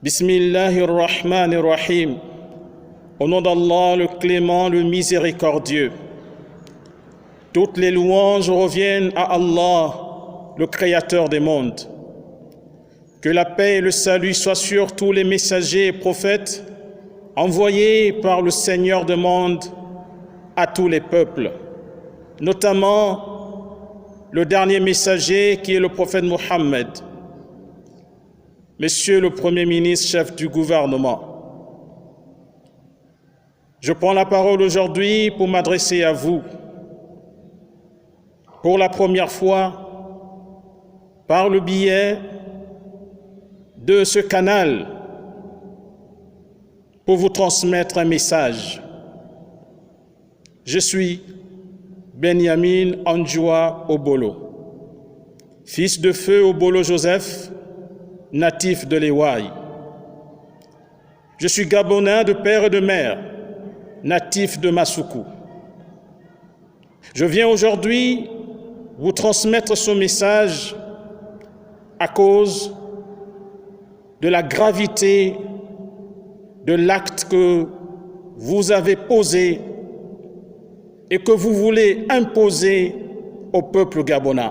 Bismillahirrahmanirrahim. Au nom d'Allah, le clément, le miséricordieux. Toutes les louanges reviennent à Allah, le créateur des mondes. Que la paix et le salut soient sur tous les messagers et prophètes envoyés par le Seigneur des mondes à tous les peuples, notamment le dernier messager qui est le prophète Mohammed. Monsieur le Premier ministre, chef du gouvernement, je prends la parole aujourd'hui pour m'adresser à vous. Pour la première fois, par le biais de ce canal, pour vous transmettre un message. Je suis Benyamin Anjoua Obolo, fils de feu Obolo Joseph, natif de l'Ewaï. Je suis Gabonais de père et de mère, natif de Massoukou. Je viens aujourd'hui vous transmettre ce message à cause de la gravité de l'acte que vous avez posé et que vous voulez imposer au peuple gabonais.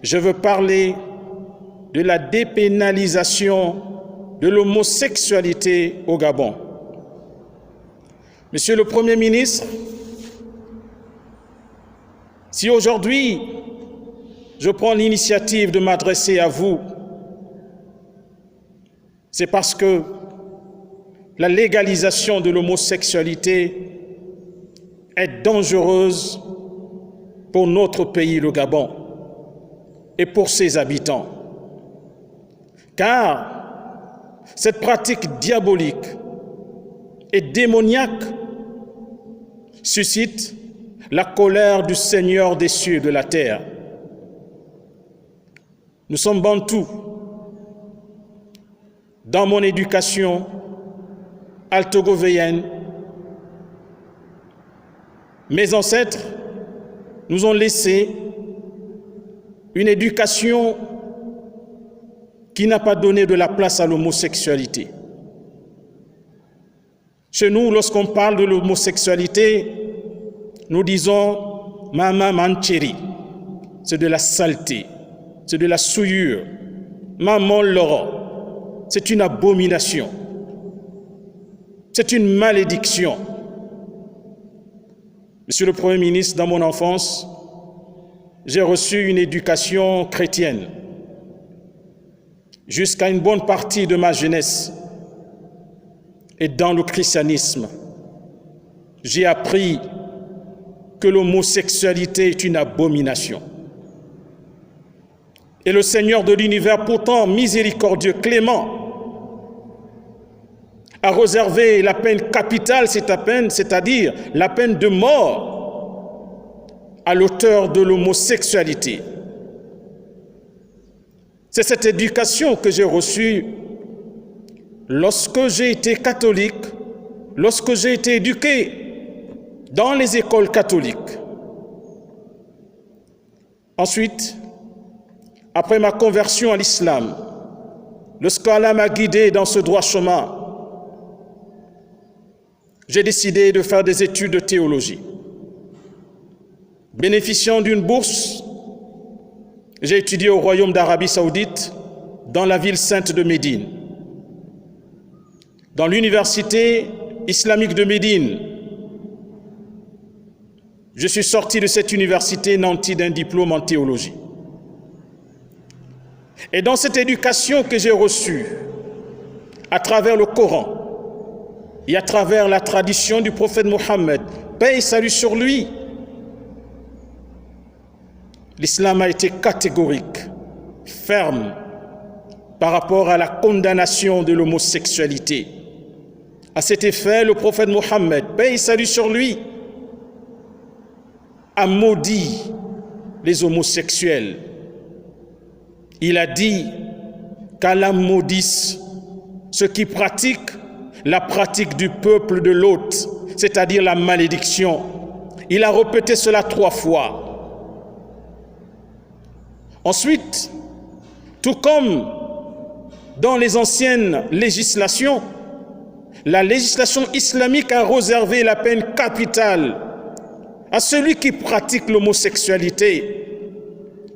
Je veux parler de la dépénalisation de l'homosexualité au Gabon. Monsieur le Premier ministre, si aujourd'hui je prends l'initiative de m'adresser à vous, c'est parce que la légalisation de l'homosexualité est dangereuse pour notre pays, le Gabon, et pour ses habitants. Car cette pratique diabolique et démoniaque suscite la colère du Seigneur des cieux et de la terre. Nous sommes bantous. Dans mon éducation altogovéenne, mes ancêtres nous ont laissé une éducation qui n'a pas donné de la place à l'homosexualité. Chez nous, lorsqu'on parle de l'homosexualité, nous disons « Mama mancheri », c'est de la saleté, c'est de la souillure. « Maman Laurent », c'est une abomination, c'est une malédiction. Monsieur le Premier ministre, dans mon enfance, j'ai reçu une éducation chrétienne. Jusqu'à une bonne partie de ma jeunesse. Et dans le christianisme, j'ai appris que l'homosexualité est une abomination. Et le Seigneur de l'univers, pourtant miséricordieux, clément, a réservé la peine capitale, c'est-à-dire la peine de mort, à l'auteur de l'homosexualité. C'est cette éducation que j'ai reçue lorsque j'ai été catholique, lorsque j'ai été éduqué dans les écoles catholiques. Ensuite, après ma conversion à l'islam, lorsqu'Allah m'a guidé dans ce droit chemin, j'ai décidé de faire des études de théologie. Bénéficiant d'une bourse, j'ai étudié au Royaume d'Arabie Saoudite, dans la ville sainte de Médine. Dans l'université islamique de Médine, je suis sorti de cette université nanti d'un diplôme en théologie. Et dans cette éducation que j'ai reçue, à travers le Coran et à travers la tradition du prophète Mohammed, paix et salut sur lui, l'islam a été catégorique, ferme, par rapport à la condamnation de l'homosexualité. À cet effet, le prophète Mohammed, paix et salut sur lui, a maudit les homosexuels. Il a dit qu'Allah maudisse ceux qui pratiquent la pratique du peuple de l'hôte, c'est-à-dire la malédiction. Il a répété cela 3 fois. Ensuite, tout comme dans les anciennes législations, la législation islamique a réservé la peine capitale à celui qui pratique l'homosexualité.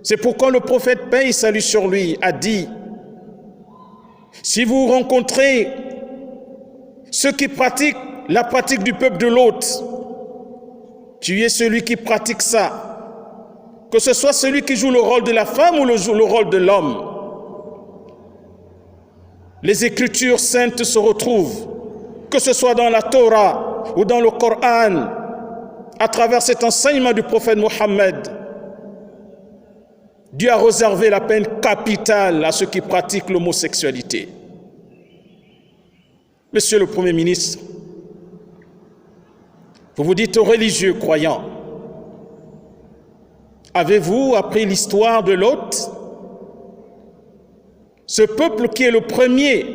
C'est pourquoi le prophète, paix et salut sur lui, a dit: si vous rencontrez ceux qui pratiquent la pratique du peuple de l'autre, tuez celui qui pratique ça, que ce soit celui qui joue le rôle de la femme ou le rôle de l'homme. Les Écritures saintes se retrouvent, que ce soit dans la Torah ou dans le Coran, à travers cet enseignement du prophète Mohammed. Dieu a réservé la peine capitale à ceux qui pratiquent l'homosexualité. Monsieur le Premier ministre, vous vous dites aux religieux croyants, avez-vous appris l'histoire de Lot, ce peuple qui est le premier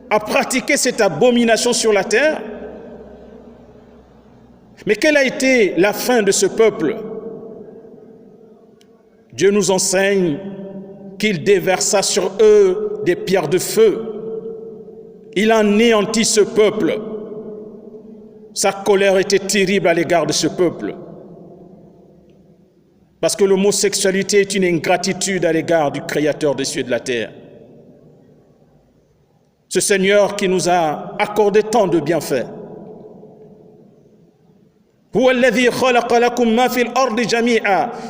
à pratiquer cette abomination sur la terre? Mais quelle a été la fin de ce peuple? Dieu nous enseigne qu'il déversa sur eux des pierres de feu. Il anéantit ce peuple. Sa colère était terrible à l'égard de ce peuple. Parce que l'homosexualité est une ingratitude à l'égard du Créateur des cieux et de la terre. Ce Seigneur qui nous a accordé tant de bienfaits.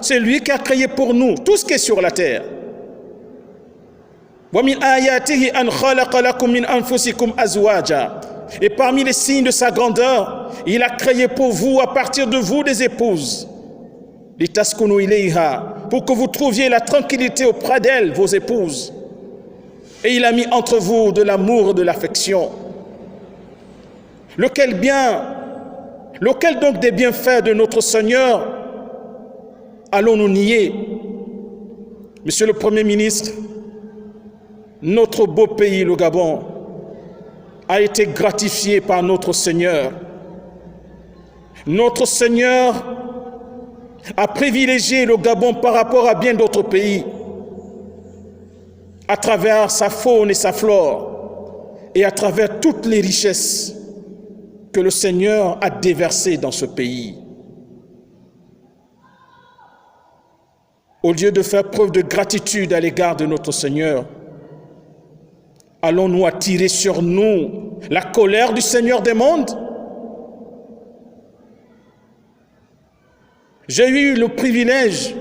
C'est lui qui a créé pour nous tout ce qui est sur la terre. Et parmi les signes de sa grandeur, il a créé pour vous, à partir de vous, des épouses. Pour que vous trouviez la tranquillité auprès d'elles, vos épouses. Et il a mis entre vous de l'amour et de l'affection. Lequel donc des bienfaits de notre Seigneur allons-nous nier? Monsieur le Premier ministre, notre beau pays, le Gabon, a été gratifié par notre Seigneur. Notre Seigneur a privilégié le Gabon par rapport à bien d'autres pays, à travers sa faune et sa flore, et à travers toutes les richesses que le Seigneur a déversées dans ce pays. Au lieu de faire preuve de gratitude à l'égard de notre Seigneur, allons-nous attirer sur nous la colère du Seigneur des mondes? J'ai eu le privilège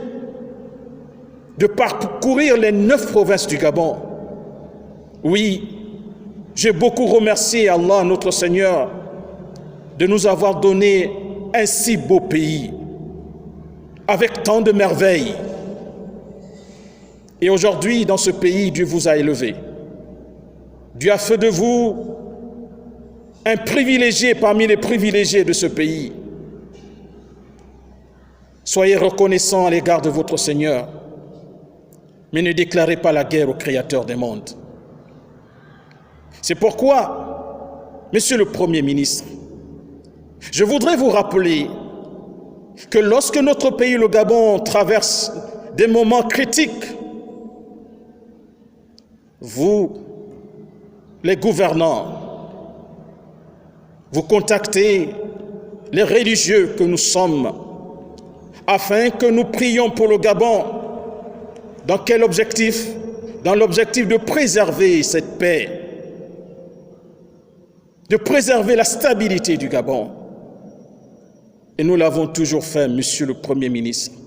de parcourir les 9 provinces du Gabon. Oui, j'ai beaucoup remercié Allah, notre Seigneur, de nous avoir donné un si beau pays, avec tant de merveilles. Et aujourd'hui, dans ce pays, Dieu vous a élevé. Dieu a fait de vous un privilégié parmi les privilégiés de ce pays. Soyez reconnaissants à l'égard de votre Seigneur, mais ne déclarez pas la guerre au Créateur des mondes. C'est pourquoi, Monsieur le Premier ministre, je voudrais vous rappeler que lorsque notre pays, le Gabon, traverse des moments critiques, vous, les gouvernants, vous contactez les religieux que nous sommes afin que nous prions pour le Gabon. Dans quel objectif? Dans l'objectif de préserver cette paix, de préserver la stabilité du Gabon. Et nous l'avons toujours fait, Monsieur le Premier ministre.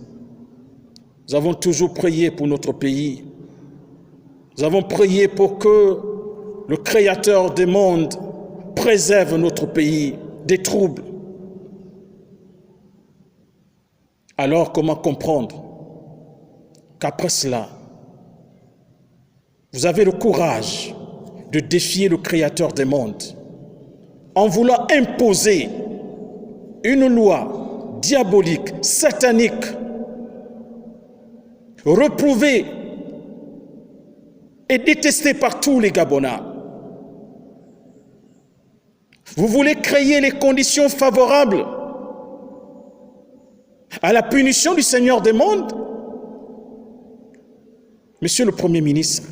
Nous avons toujours prié pour notre pays. Nous avons prié pour que le Créateur des mondes préserve notre pays des troubles. Alors, comment comprendre qu'après cela, vous avez le courage de défier le Créateur des mondes en voulant imposer une loi diabolique, satanique, reprouvée et détestée par tous les Gabonais. Vous voulez créer les conditions favorables à la punition du Seigneur des mondes? Monsieur le Premier ministre,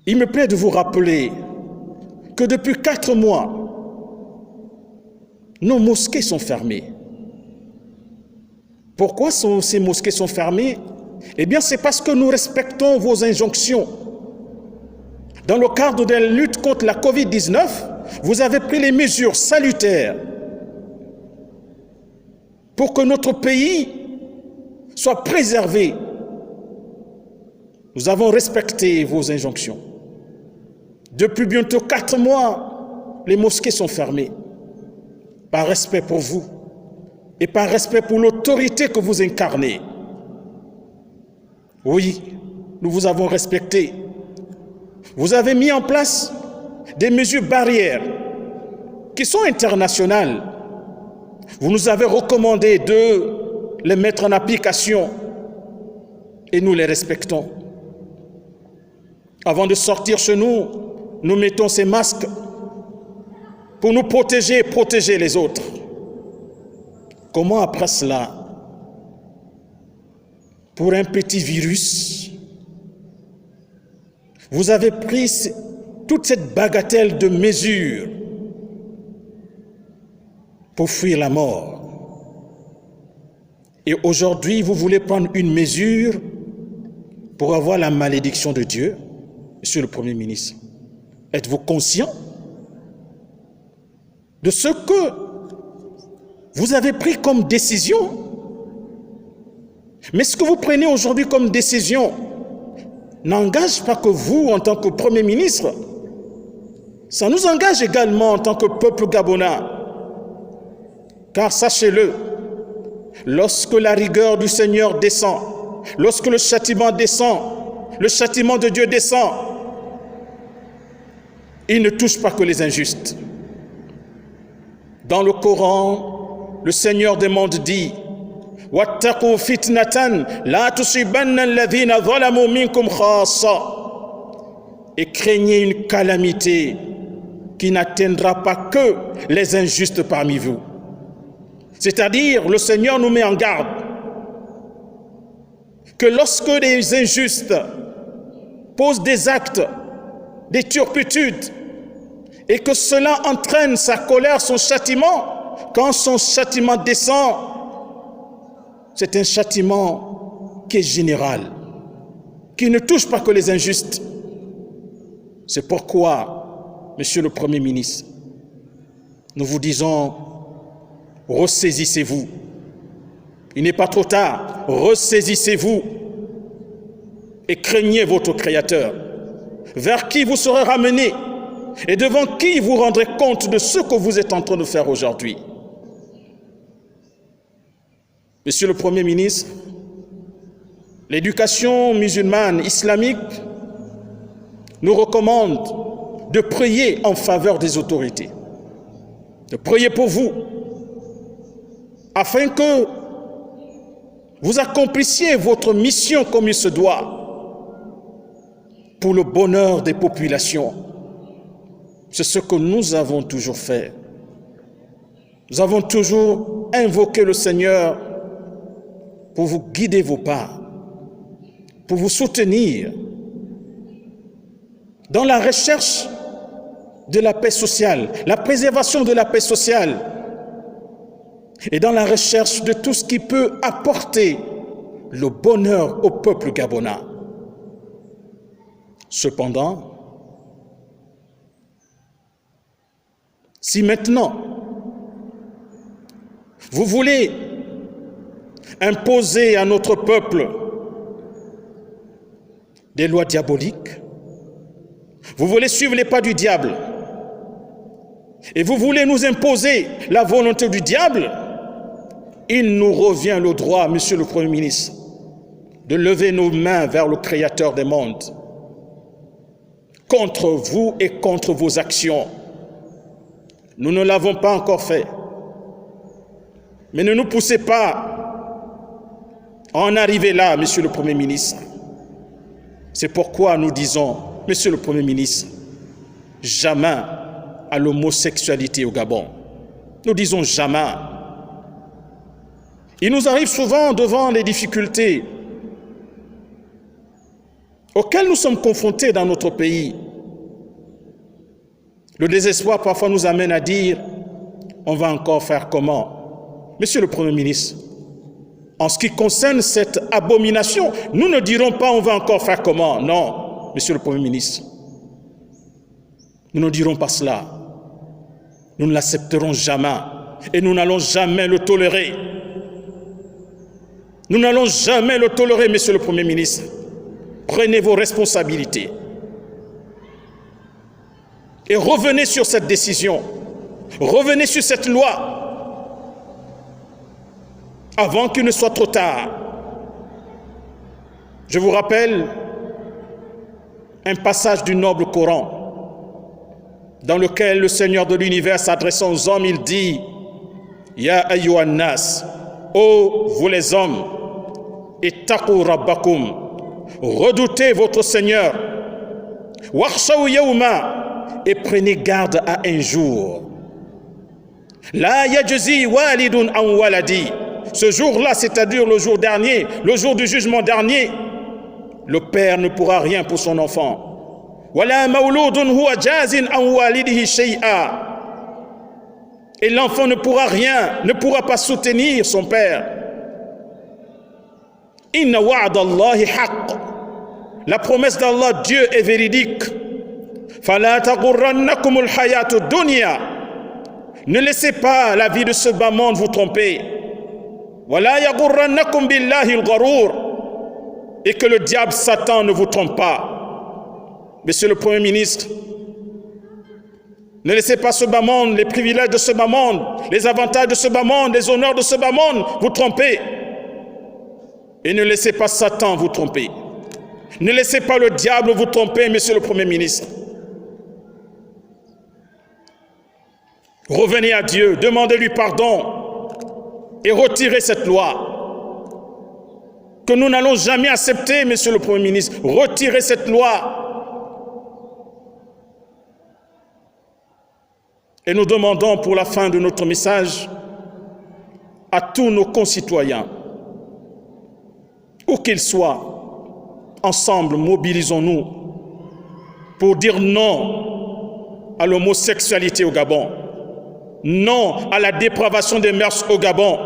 il me plaît de vous rappeler que depuis 4 mois, nos mosquées sont fermées. Pourquoi ces mosquées sont fermées? Eh bien, c'est parce que nous respectons vos injonctions. Dans le cadre de la lutte contre la Covid-19, vous avez pris les mesures salutaires pour que notre pays soit préservé. Nous avons respecté vos injonctions. Depuis bientôt 4 mois, les mosquées sont fermées. Par respect pour vous et par respect pour l'autorité que vous incarnez. Oui, nous vous avons respecté. Vous avez mis en place des mesures barrières qui sont internationales. Vous nous avez recommandé de les mettre en application et nous les respectons. Avant de sortir chez nous, nous mettons ces masques pour nous protéger et protéger les autres. Comment après cela, pour un petit virus, vous avez pris toute cette bagatelle de mesures pour fuir la mort? Et aujourd'hui, vous voulez prendre une mesure pour avoir la malédiction de Dieu? Monsieur le Premier ministre, êtes-vous conscient de ce que vous avez pris comme décision? Mais ce que vous prenez aujourd'hui comme décision n'engage pas que vous, en tant que Premier ministre, ça nous engage également en tant que peuple gabonais. Car sachez-le, lorsque la rigueur du Seigneur descend, lorsque le châtiment descend, le châtiment de Dieu descend, il ne touche pas que les injustes. Dans le Coran, le Seigneur des mondes dit: Wattaqu fitnatan la tusibanna alladhina zalamu minkum khassa. Et craignez une calamité qui n'atteindra pas que les injustes parmi vous. C'est-à-dire, le Seigneur nous met en garde que lorsque les injustes posent des actes, des turpitudes, et que cela entraîne sa colère, son châtiment, quand son châtiment descend, c'est un châtiment qui est général, qui ne touche pas que les injustes. C'est pourquoi, Monsieur le Premier ministre, nous vous disons, ressaisissez-vous. Il n'est pas trop tard, ressaisissez-vous et craignez votre Créateur, vers qui vous serez ramenés et devant qui vous rendrez compte de ce que vous êtes en train de faire aujourd'hui. Monsieur le Premier ministre, l'éducation musulmane islamique nous recommande de prier en faveur des autorités, de prier pour vous, afin que vous accomplissiez votre mission comme il se doit, pour le bonheur des populations. C'est ce que nous avons toujours fait. Nous avons toujours invoqué le Seigneur pour vous guider vos pas, pour vous soutenir dans la recherche de la paix sociale, la préservation de la paix sociale et dans la recherche de tout ce qui peut apporter le bonheur au peuple gabonais. Cependant, si maintenant vous voulez imposer à notre peuple des lois diaboliques, vous voulez suivre les pas du diable et vous voulez nous imposer la volonté du diable, il nous revient le droit, Monsieur le Premier ministre, de lever nos mains vers le Créateur des mondes contre vous et contre vos actions. Nous ne l'avons pas encore fait. Mais ne nous poussez pas à en arriver là, Monsieur le Premier ministre. C'est pourquoi nous disons, Monsieur le Premier ministre, jamais à l'homosexualité au Gabon. Nous disons jamais. Il nous arrive souvent devant les difficultés auxquels nous sommes confrontés dans notre pays. Le désespoir parfois nous amène à dire, on va encore faire comment? Monsieur le Premier ministre, en ce qui concerne cette abomination, nous ne dirons pas on va encore faire comment. Non, Monsieur le Premier ministre, nous ne dirons pas cela. Nous ne l'accepterons jamais et nous n'allons jamais le tolérer. Nous n'allons jamais le tolérer, Monsieur le Premier ministre. Prenez vos responsabilités et revenez sur cette décision. Revenez sur cette loi avant qu'il ne soit trop tard. Je vous rappelle un passage du noble Coran dans lequel le Seigneur de l'univers s'adressant aux hommes, il dit « Ya ayyuhan nas, ô vous les hommes, ittaqu rabbakum, redoutez votre Seigneur, wakhshaw yawma, et prenez garde à un jour. La yajzi walidun an waladi. Ce jour-là, c'est-à-dire le jour dernier, le jour du jugement dernier, le père ne pourra rien pour son enfant. Wala mawludun huwa jazin an walidihi shay'a. Et l'enfant ne pourra rien, ne pourra pas soutenir son père. Inna wa'dallahi haqq. La promesse d'Allah, Dieu est véridique. Fala taghurrannakumul hayatud dunya. Ne laissez pas la vie de ce bas monde vous tromper. Wala yaghurrannakum billahi al-gharur. Et que le diable Satan ne vous trompe pas. Monsieur le Premier ministre, ne laissez pas ce bas monde, les privilèges de ce bas monde, les avantages de ce bas monde, les honneurs de ce bas monde vous tromper. Et ne laissez pas Satan vous tromper. Ne laissez pas le diable vous tromper, Monsieur le Premier ministre. Revenez à Dieu, demandez-lui pardon et retirez cette loi que nous n'allons jamais accepter, Monsieur le Premier ministre. Retirez cette loi. Et nous demandons pour la fin de notre message à tous nos concitoyens, où qu'ils soient, ensemble mobilisons-nous pour dire non à l'homosexualité au Gabon, non à la dépravation des mœurs au Gabon,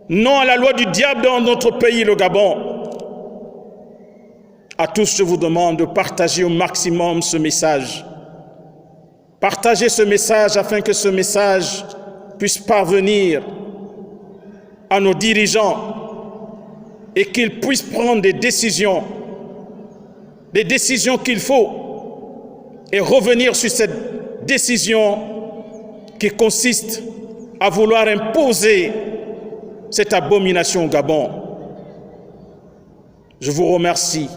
non à la loi du diable dans notre pays, le Gabon. À tous, je vous demande de partager au maximum ce message. Partagez ce message afin que ce message puisse parvenir à nos dirigeants et qu'ils puissent prendre des décisions qu'il faut, et revenir sur cette décision qui consiste à vouloir imposer cette abomination au Gabon. Je vous remercie.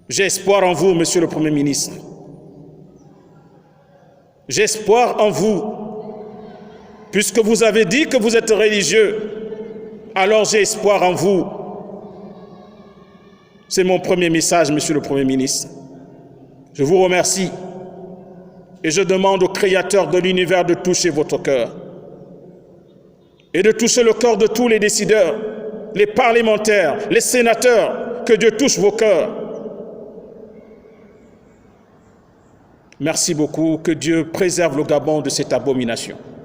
J'ai espoir en vous, Monsieur le Premier ministre. J'ai espoir en vous, puisque vous avez dit que vous êtes religieux, alors j'ai espoir en vous. C'est mon premier message, Monsieur le Premier ministre. Je vous remercie et je demande au Créateur de l'univers de toucher votre cœur et de toucher le cœur de tous les décideurs, les parlementaires, les sénateurs, que Dieu touche vos cœurs. Merci beaucoup, que Dieu préserve le Gabon de cette abomination.